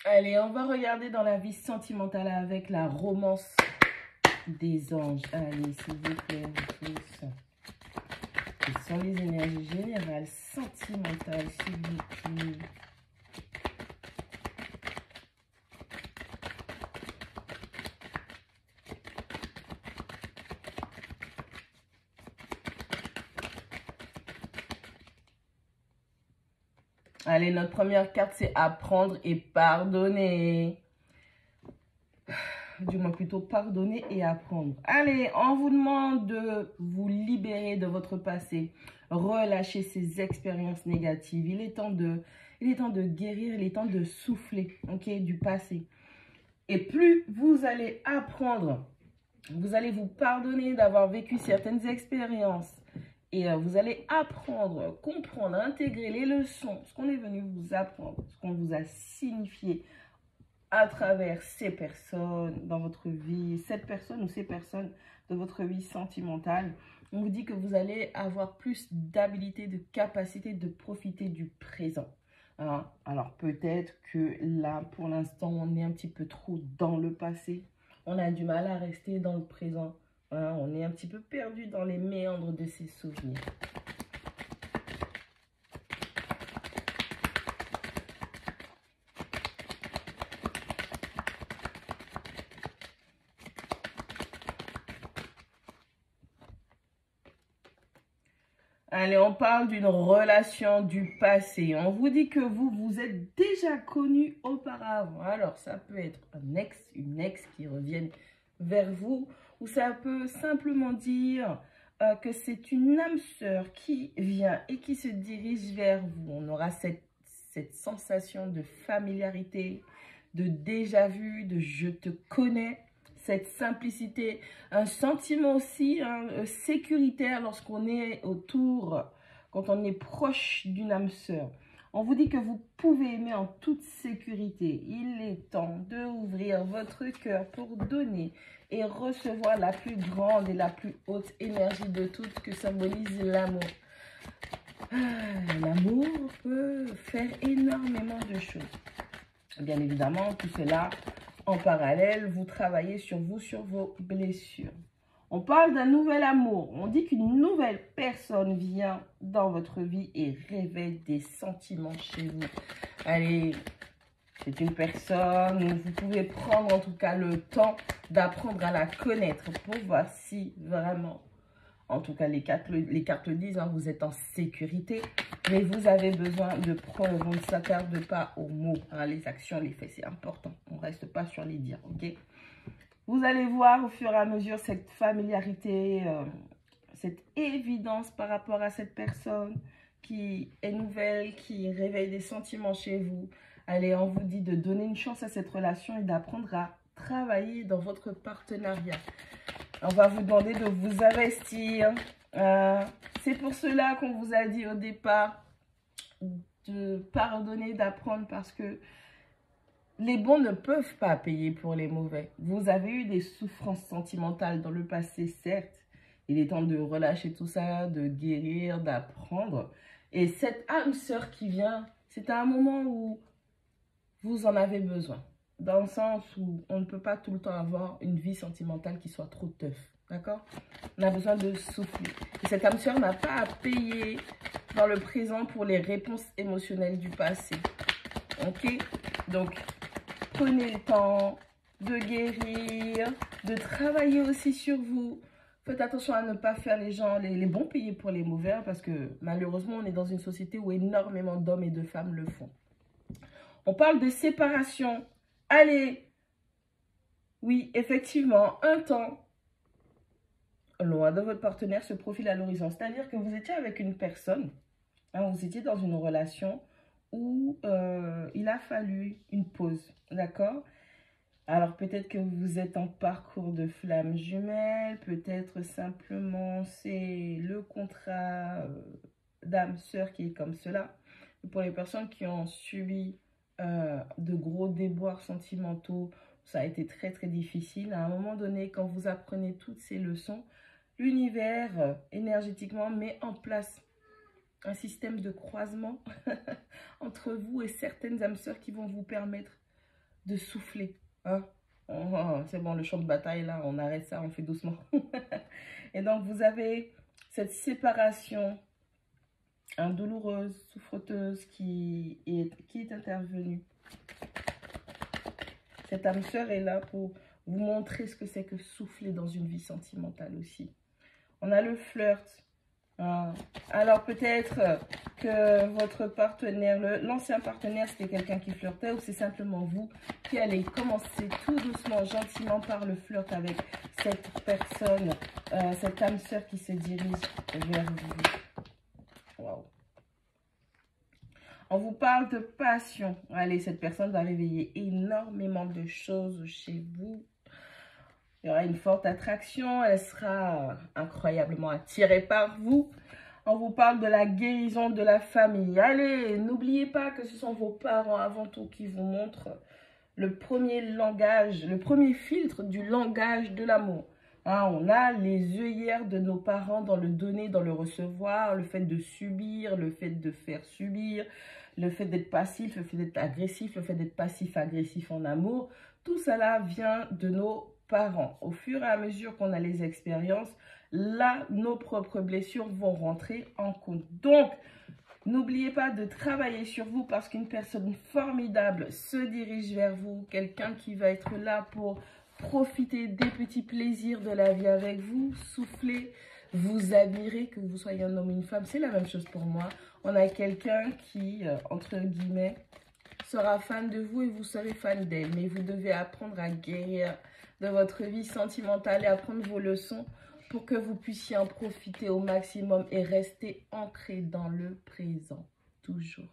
Allez, on va regarder dans la vie sentimentale avec la romance des anges. Allez, s'il vous plaît, vous tous. Quelles sont les énergies générales sentimentales, s'il vous plaît? Allez, notre première carte, c'est apprendre et pardonner. Du moins plutôt pardonner et apprendre. Allez, on vous demande de vous libérer de votre passé. Relâcher ces expériences négatives. Il est temps de guérir, il est temps de souffler, ok, du passé. Et plus vous allez apprendre, vous allez vous pardonner d'avoir vécu certaines expériences. Et vous allez apprendre, comprendre, intégrer les leçons, ce qu'on est venu vous apprendre, ce qu'on vous a signifié à travers ces personnes dans votre vie, cette personne ou ces personnes de votre vie sentimentale. On vous dit que vous allez avoir plus d'habilité, de capacité de profiter du présent. Hein? Alors peut-être que là, pour l'instant, on est un petit peu trop dans le passé. On a du mal à rester dans le présent. Hein? On est un petit peu perdu dans les méandres de ces souvenirs. Allez, on parle d'une relation du passé. On vous dit que vous vous êtes déjà connu auparavant. Alors, ça peut être un ex, une ex qui reviennent vers vous. Ou ça peut simplement dire que c'est une âme sœur qui vient et qui se dirige vers vous. On aura cette sensation de familiarité, de déjà vu, de je te connais. Cette simplicité, un sentiment aussi sécuritaire lorsqu'on est autour, quand on est proche d'une âme sœur. On vous dit que vous pouvez aimer en toute sécurité. Il est temps d'ouvrir votre cœur pour donner et recevoir la plus grande et la plus haute énergie de toutes que symbolise l'amour. L'amour peut faire énormément de choses. Bien évidemment, tout cela en parallèle, vous travaillez sur vous, sur vos blessures. On parle d'un nouvel amour. On dit qu'une nouvelle personne vient dans votre vie et réveille des sentiments chez vous. Allez, c'est une personne où vous pouvez prendre en tout cas le temps d'apprendre à la connaître pour voir si vraiment, en tout cas les cartes le disent, hein, vous êtes en sécurité. Mais vous avez besoin de prendre, on ne s'attarde pas aux mots, hein, les actions, les faits, c'est important. On ne reste pas sur les dires, ok? Vous allez voir au fur et à mesure cette familiarité, cette évidence par rapport à cette personne qui est nouvelle, qui réveille des sentiments chez vous. Allez, on vous dit de donner une chance à cette relation et d'apprendre à travailler dans votre partenariat. On va vous demander de vous investir. C'est pour cela qu'on vous a dit au départ de pardonner, d'apprendre parce que les bons ne peuvent pas payer pour les mauvais. Vous avez eu des souffrances sentimentales dans le passé, certes. Il est temps de relâcher tout ça, de guérir, d'apprendre. Et cette âme sœur qui vient, c'est à un moment où vous en avez besoin. Dans le sens où on ne peut pas tout le temps avoir une vie sentimentale qui soit trop tough. D'accord? On a besoin de souffler. Et cette âme sœur n'a pas à payer dans le présent pour les réponses émotionnelles du passé. Ok? Donc, prenez le temps de guérir, de travailler aussi sur vous. Faites attention à ne pas faire les gens, les bons payer pour les mauvais, parce que malheureusement, on est dans une société où énormément d'hommes et de femmes le font. On parle de séparation. Allez, oui, effectivement, un temps loin de votre partenaire se profile à l'horizon. C'est-à-dire que vous étiez avec une personne, hein, vous étiez dans une relation où il a fallu une pause, d'accord? Alors peut-être que vous êtes en parcours de flamme jumelle, peut-être simplement c'est le contrat d'âme sœur qui est comme cela. Pour les personnes qui ont subi de gros déboires sentimentaux, ça a été très très difficile. À un moment donné, quand vous apprenez toutes ces leçons, l'univers énergétiquement met en place un système de croisement entre vous et certaines âmes sœurs qui vont vous permettre de souffler. Hein? C'est bon, le champ de bataille, là, on arrête ça, on fait doucement. Et donc, vous avez cette séparation douloureuse, souffreteuse qui est intervenue. Cette âme sœur est là pour vous montrer ce que c'est que souffler dans une vie sentimentale aussi. On a le flirt. Alors peut-être que votre partenaire, l'ancien partenaire, c'était quelqu'un qui flirtait, ou c'est simplement vous qui allez commencer tout doucement, gentiment par le flirt avec cette personne, cette âme sœur qui se dirige vers vous. Waouh. On vous parle de passion. Allez, cette personne va réveiller énormément de choses chez vous. Il y aura une forte attraction. Elle sera incroyablement attirée par vous. On vous parle de la guérison de la famille. Allez, n'oubliez pas que ce sont vos parents avant tout qui vous montrent le premier langage, le premier filtre du langage de l'amour. On a les œillères de nos parents dans le donner, dans le recevoir, le fait de subir, le fait de faire subir, le fait d'être passif, le fait d'être agressif, le fait d'être passif-agressif en amour. Tout cela vient de nos parents. Au fur et à mesure qu'on a les expériences, là, nos propres blessures vont rentrer en compte. Donc, n'oubliez pas de travailler sur vous parce qu'une personne formidable se dirige vers vous. Quelqu'un qui va être là pour profiter des petits plaisirs de la vie avec vous, souffler, vous admirer, que vous soyez un homme ou une femme. C'est la même chose pour moi. On a quelqu'un qui, entre guillemets, sera fan de vous et vous serez fan d'elle. Mais vous devez apprendre à guérir de votre vie sentimentale et apprendre vos leçons pour que vous puissiez en profiter au maximum et rester ancré dans le présent, toujours.